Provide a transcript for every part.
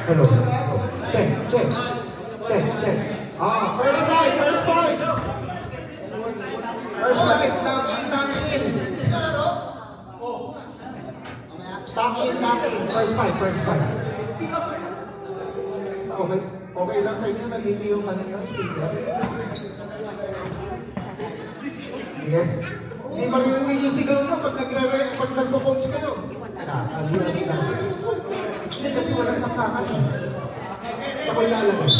Hello. Check. Ah, first point. First point, tang in. Tang in. First point. Okay lang sa inyo, nandito yung ano nyo, speaker. Yes. Hindi maririnig yung sigaw nyo pag nagpo-coach kayo. Hindi kasi walang saksakan. Sa ko ilalagay.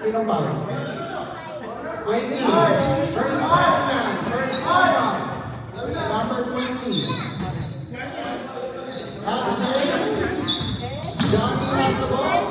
Sino ba? 20. First time. Number 20. Johnny has the ball.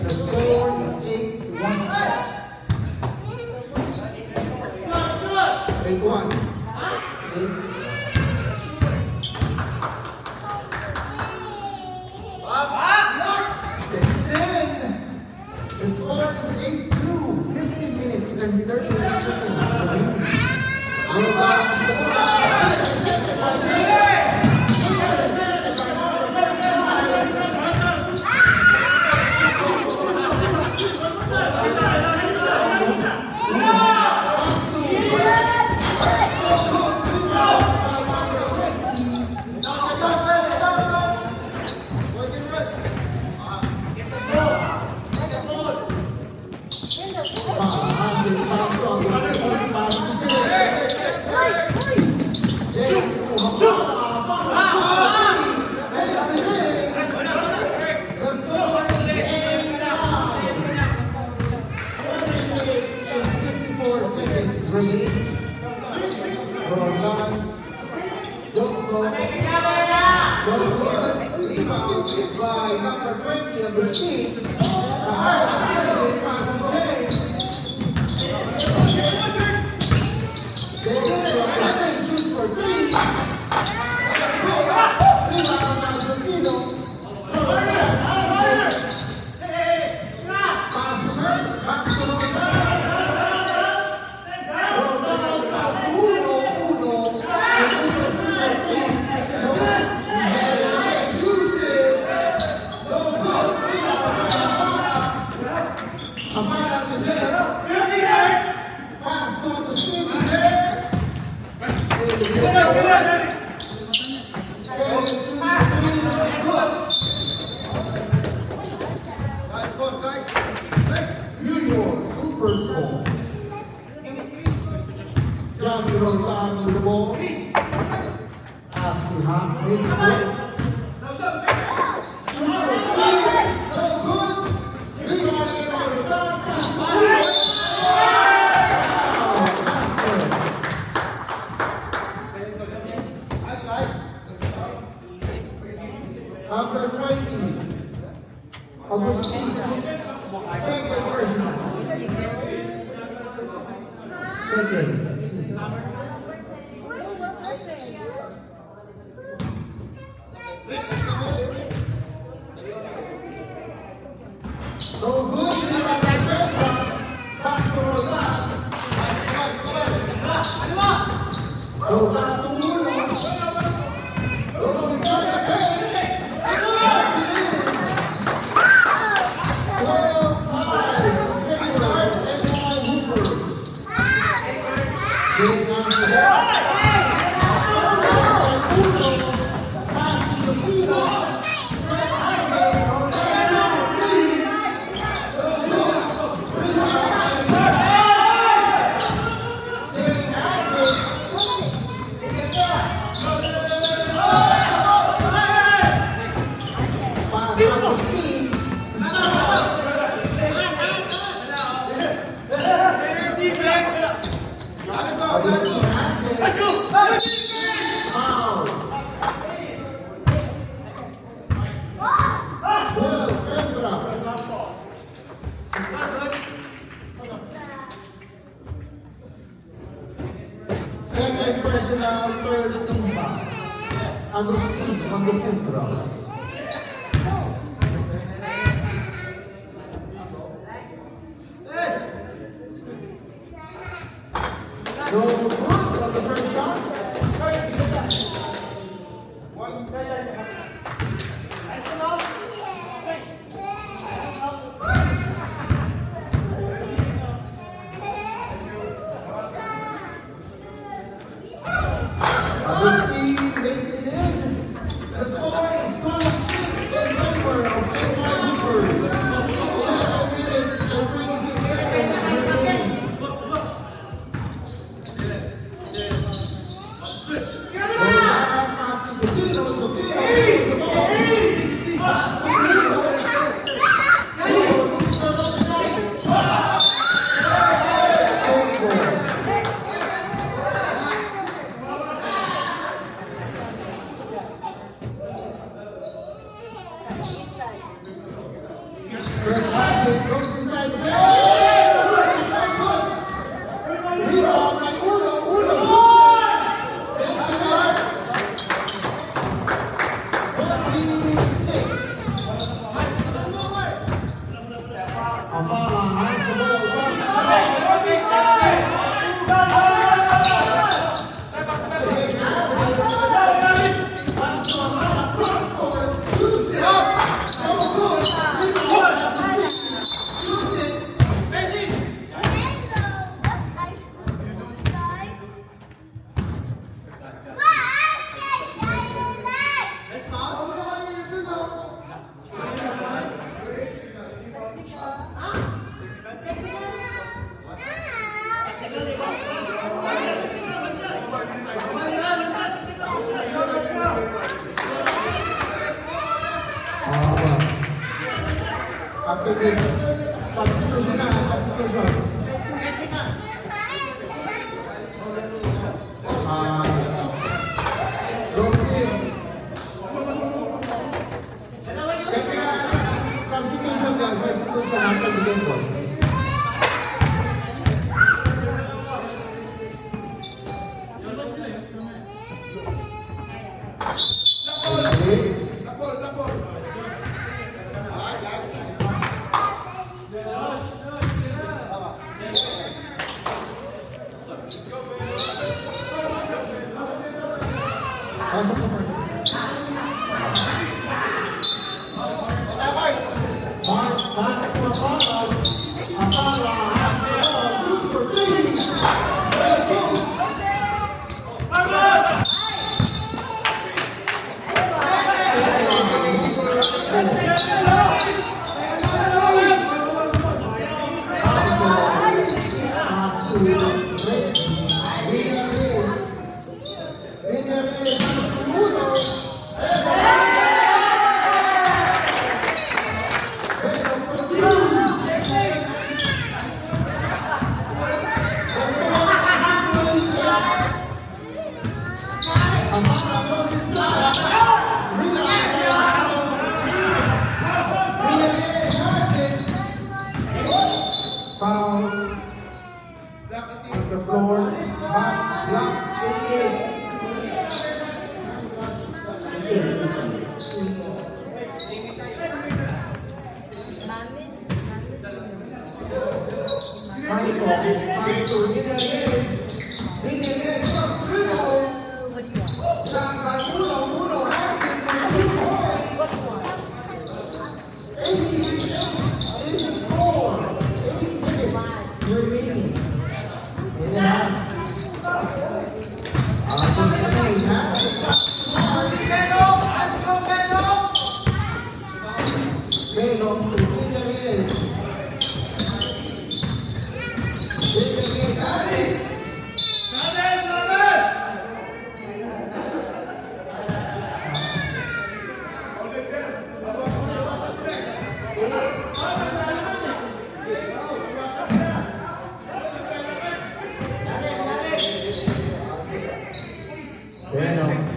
The score is 8-1. 8-1. and 30 seconds. By number 20 of the team, shoots for three. John with the ball. Asking how many times. After 20, Agustin, second person. Second. So good, back to Rosa. Rosa, second personal, third team foul. Agustin on the front row. No good on the first shot. Agustin makes it in. The score is 12-6 in favor of NY Hoopers. 11 minutes and 26 seconds remaining. Goes inside the rebound by Uno. Takes it out. 46. A foul on the ball. to this substitution na, substitution. Roxin. Kaya substitution lang, substitution after the game ball.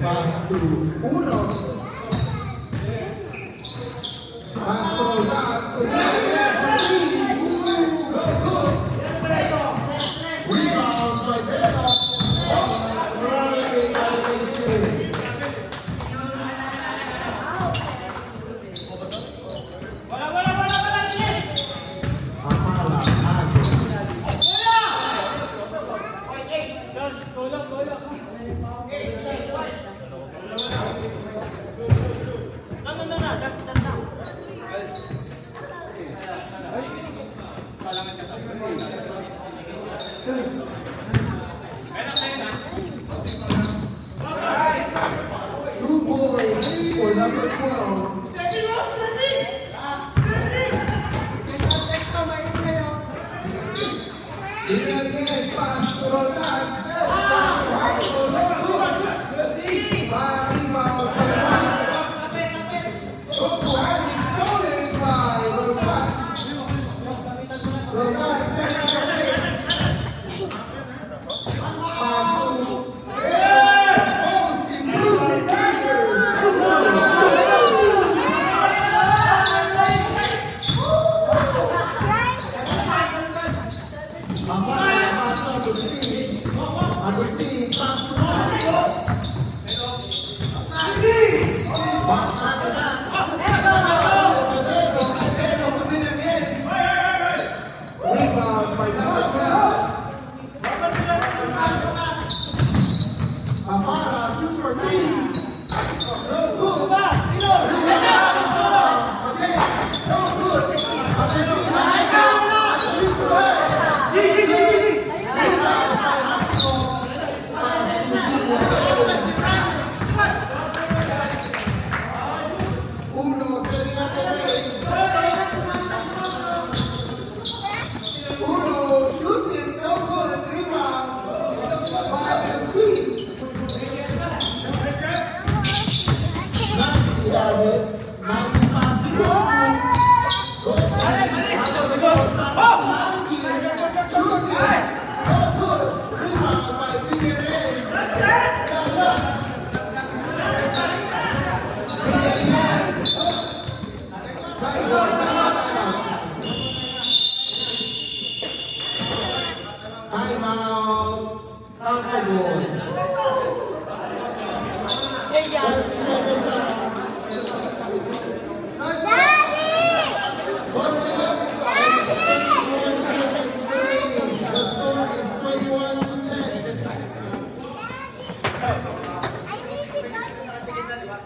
Pass to uno. Pass to that. Rebound by Bell. Two boys for number 12. Again, pass to Roland.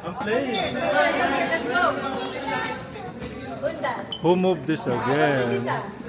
I'm playing. Let's go. Who's that? Who moved this again? Okay.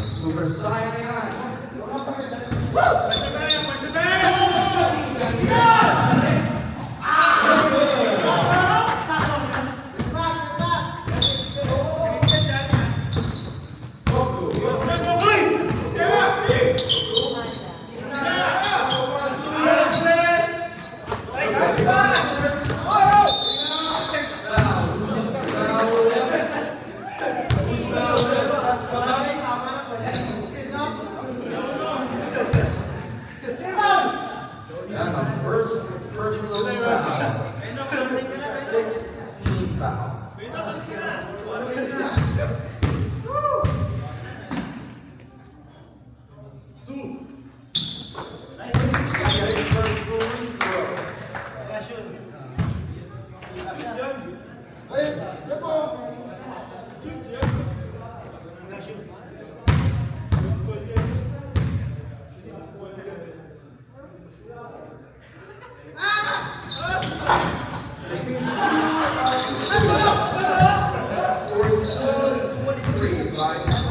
Super Saiyan. Yan ang first personal foul. 16 foul. Scores 23 by Nasa.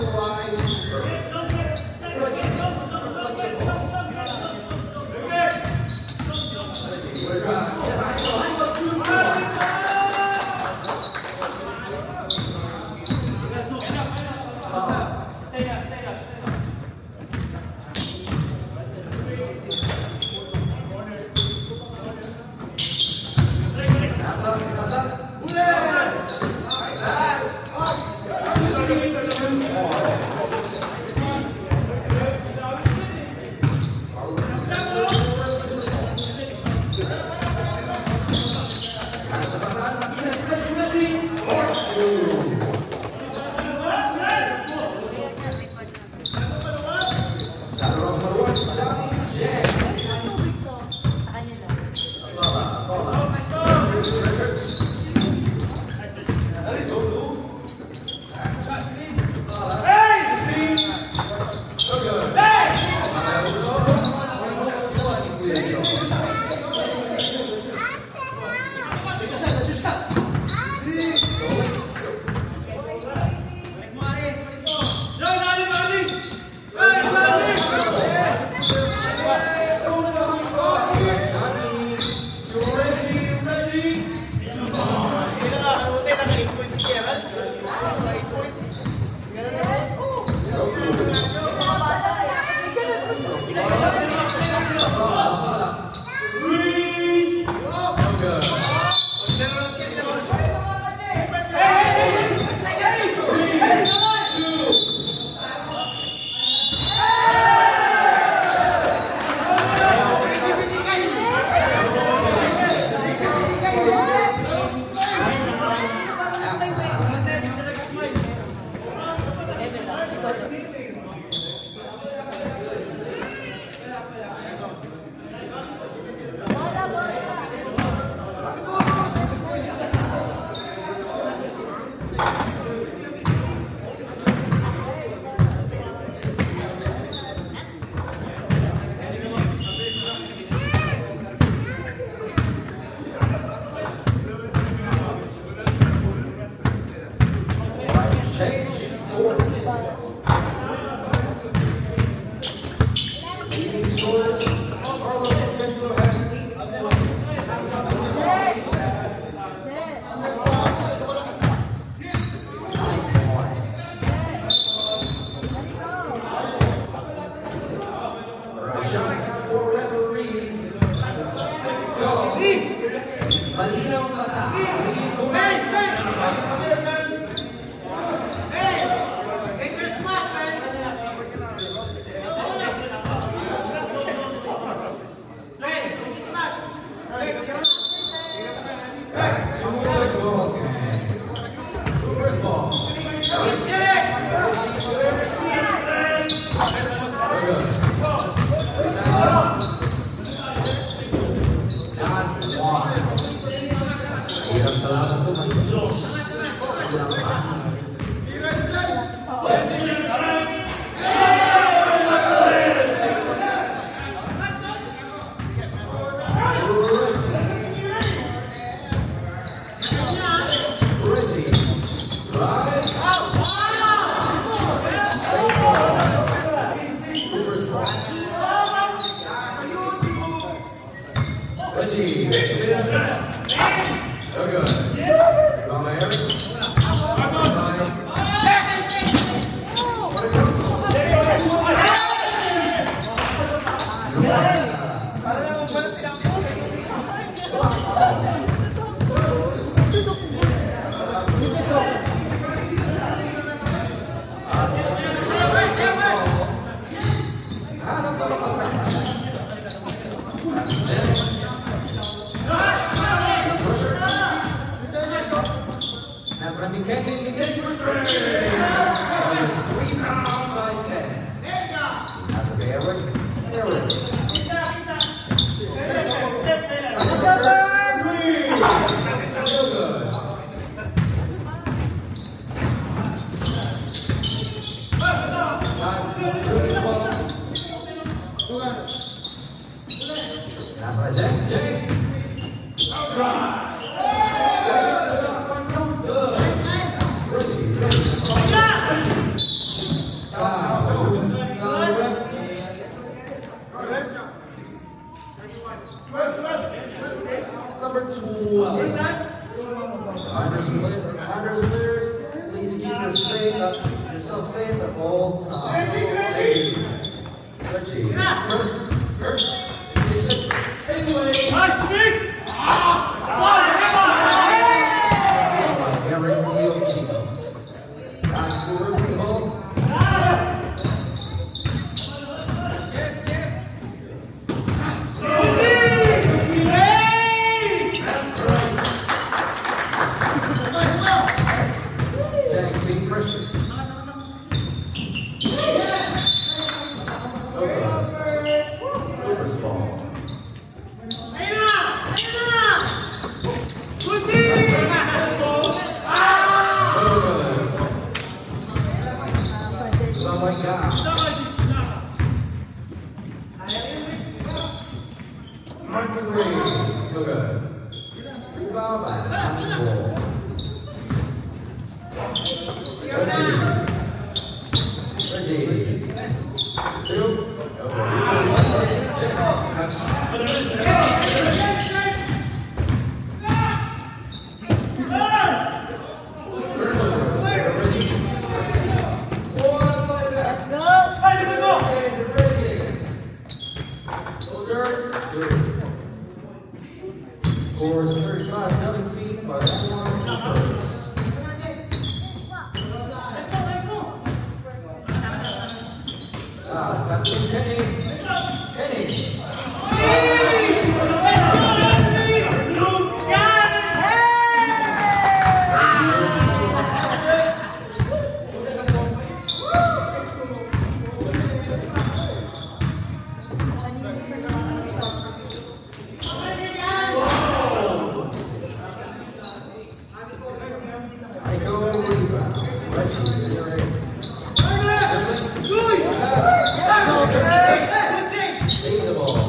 Change court. Leading scores. Marlon Pedro has 8 points. Dead. 9 points. Shouting out for referees. Go. Malinaw na na. Back to the ball game. First ball. Hirap talaga ito, man. Sobrang pangit. Reggie. Drive. Safe ball. First ball. Reggie. So good. From Eric. That's what I'm getting. Rebound by Ken. That's a Eric. Eric. Real good. That's right, Jay. Number 12. Under players, please keep yourself safe at all times. Reggie. Gary Yoki. Back to the ball. Jack, big pressure. Okay. First ball. Oh my God. Mark Ray. So good. Rebound by Handball. Reggie. Two. Scores 35-17 by Edward Burns. That's Kenny. I go rebound. Reggie, you're in. Save the ball.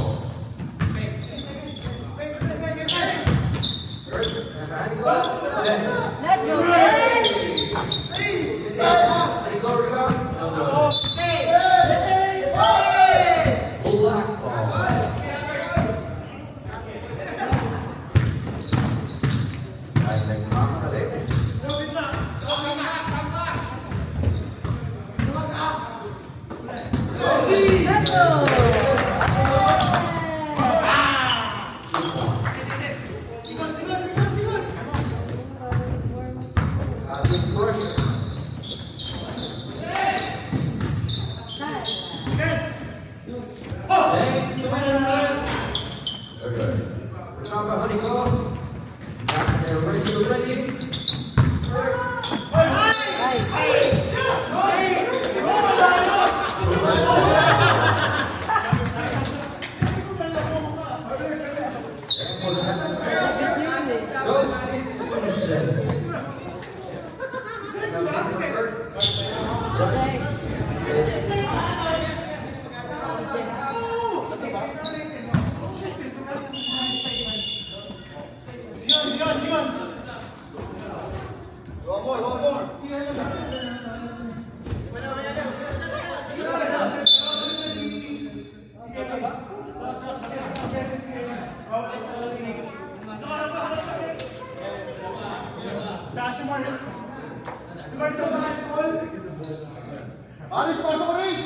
Alis, pasok rin!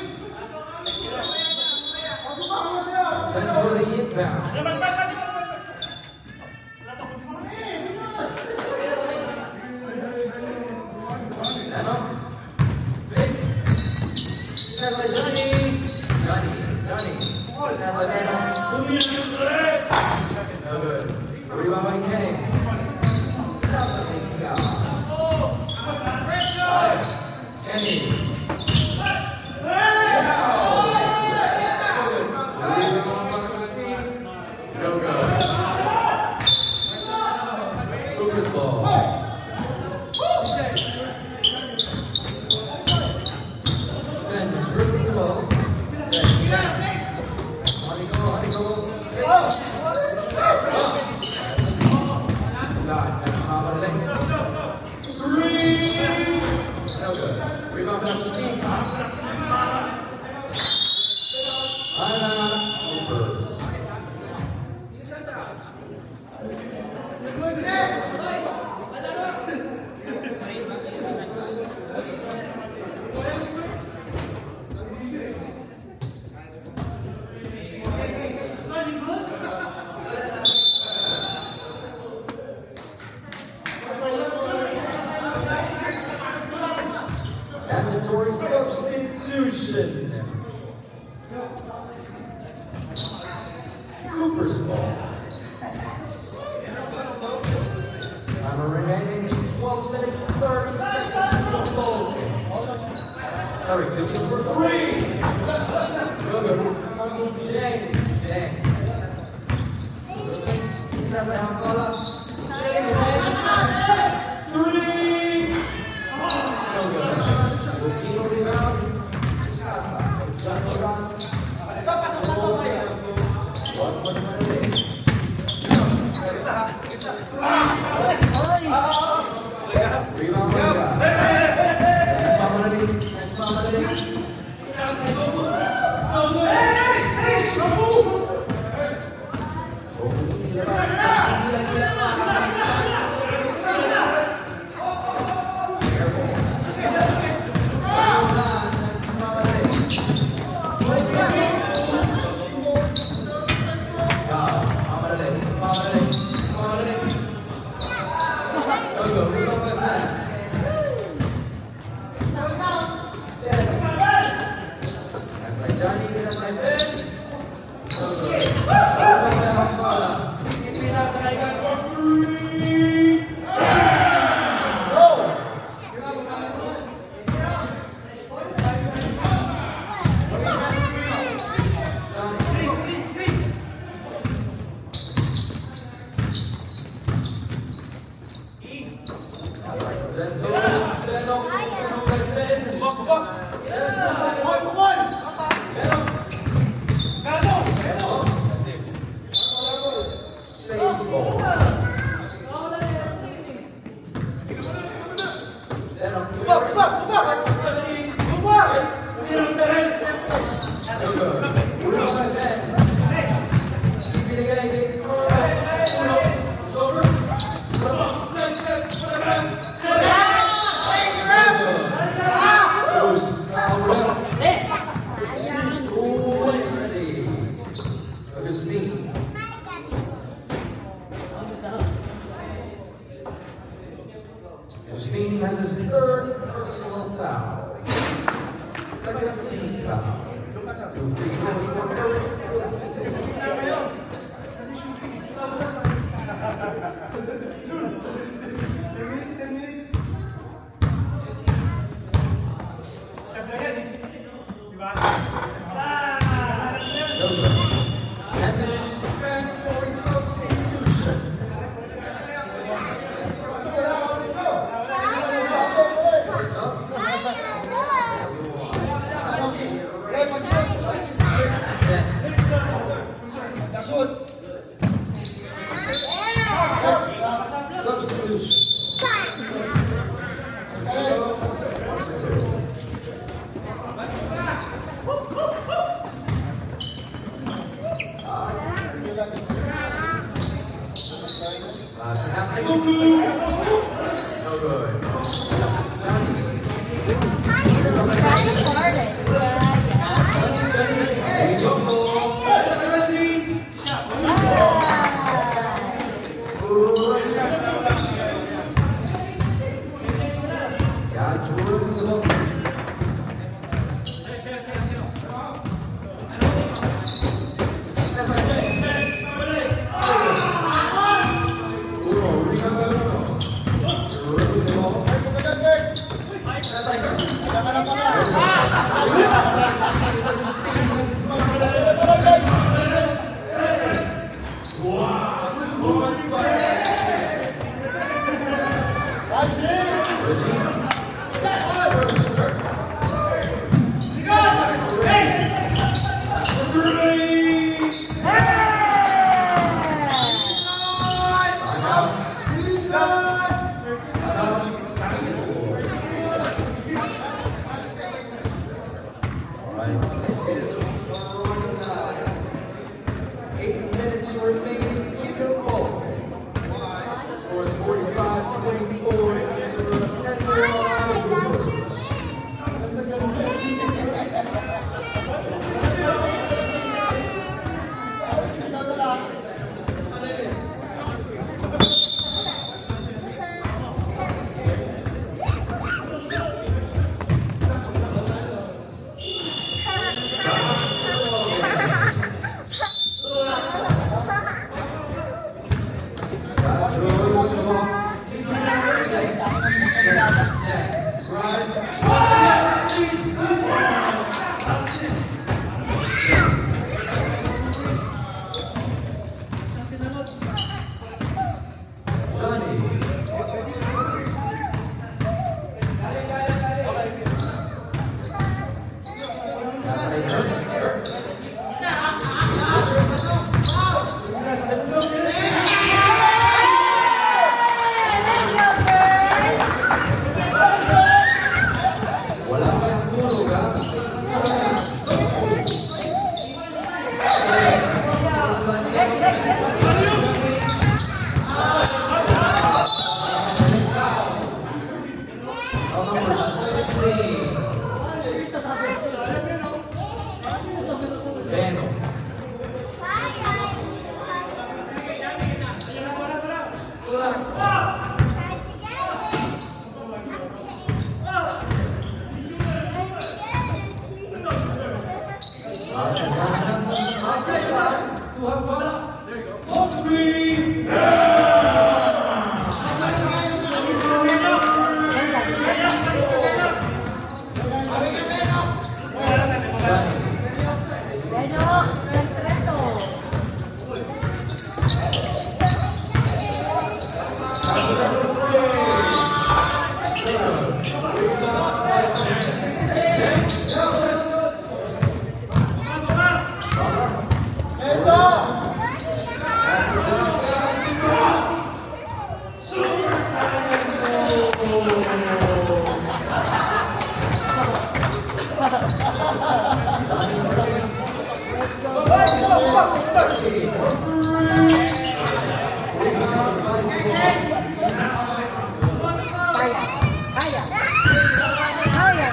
Pasok ba? Ano sa'yo? Send for the inbound. Leno. Big. Pass by Johnny. Johnny. Pass by Leno. No good. Rebound by Kenny. Kenny. No good. Lucas ball. Then dribbling the ball. Then honey go. God, that's not what it is. No good. Rebound back to Steve. Timeout, Clippers. Mandatory substitution. Cooper's ball. Time remaining 12 minutes 30 seconds to the ball. Sorry, looking for three. Go. Jane. Pass by Hancola. Three. No good. Latino rebound. Rebound Justine has his third personal foul. Second team foul. 2 free throws for no good. 10 minutes mandatory substitution. What's up? Substitution. No good. Johnny. Wala pa yung tulog, ha? Number 16. Beno. Bueno, el resto. Kaya. Kaya. Kaya.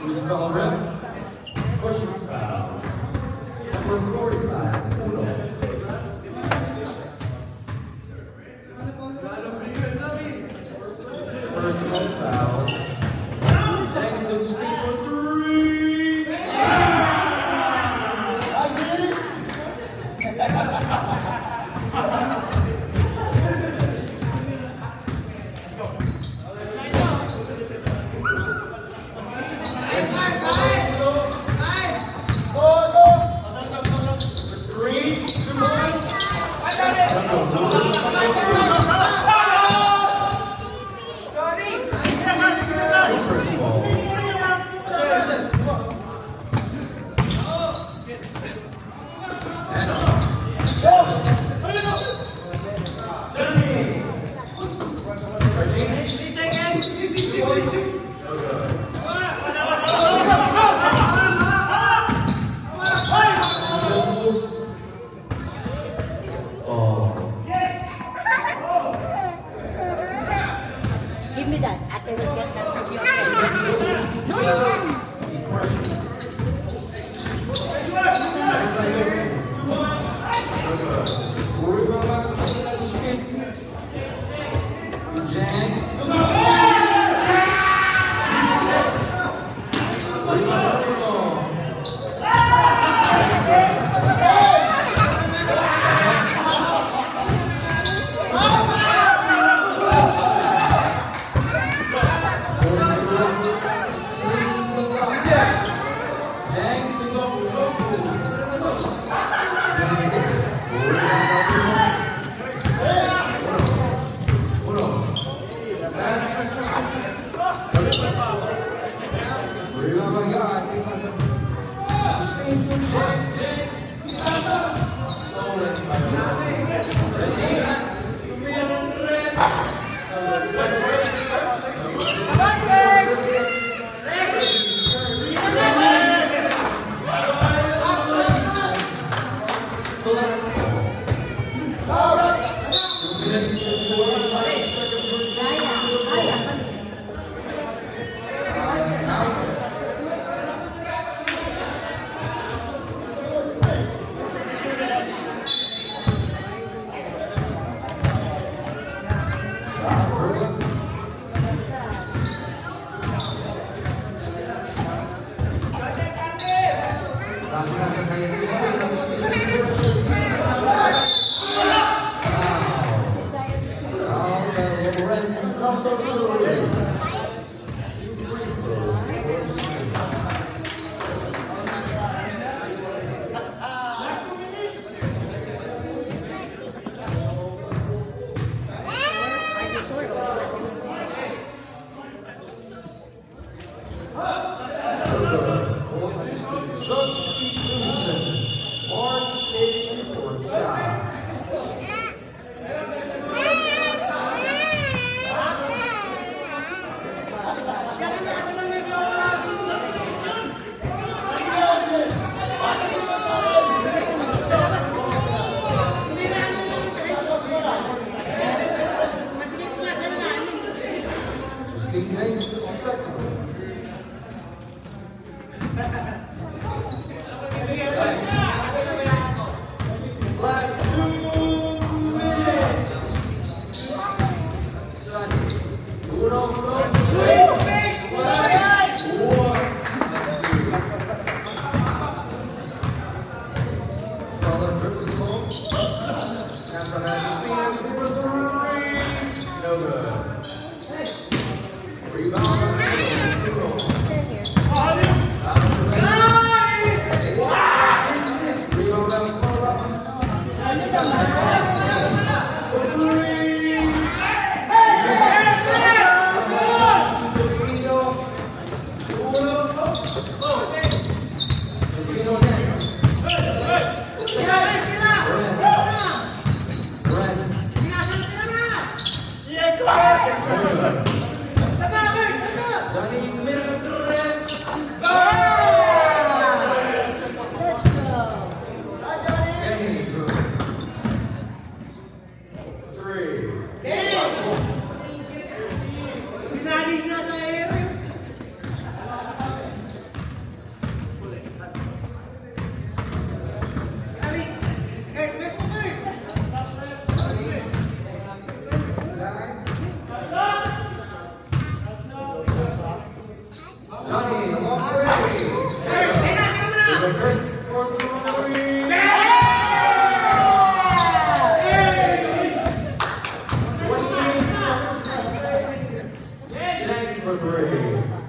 Who's foul ref? Pushing foul. Number 45, Uno. Personal foul. Jack took Steve for 3. First ball. Give me that. Ate will get that. No, no. Substitution. Mark in for foul. He makes the second. Last 2 minutes. Uno, no good. Rebound. Johnny, the ball ready. For three. Thank for three.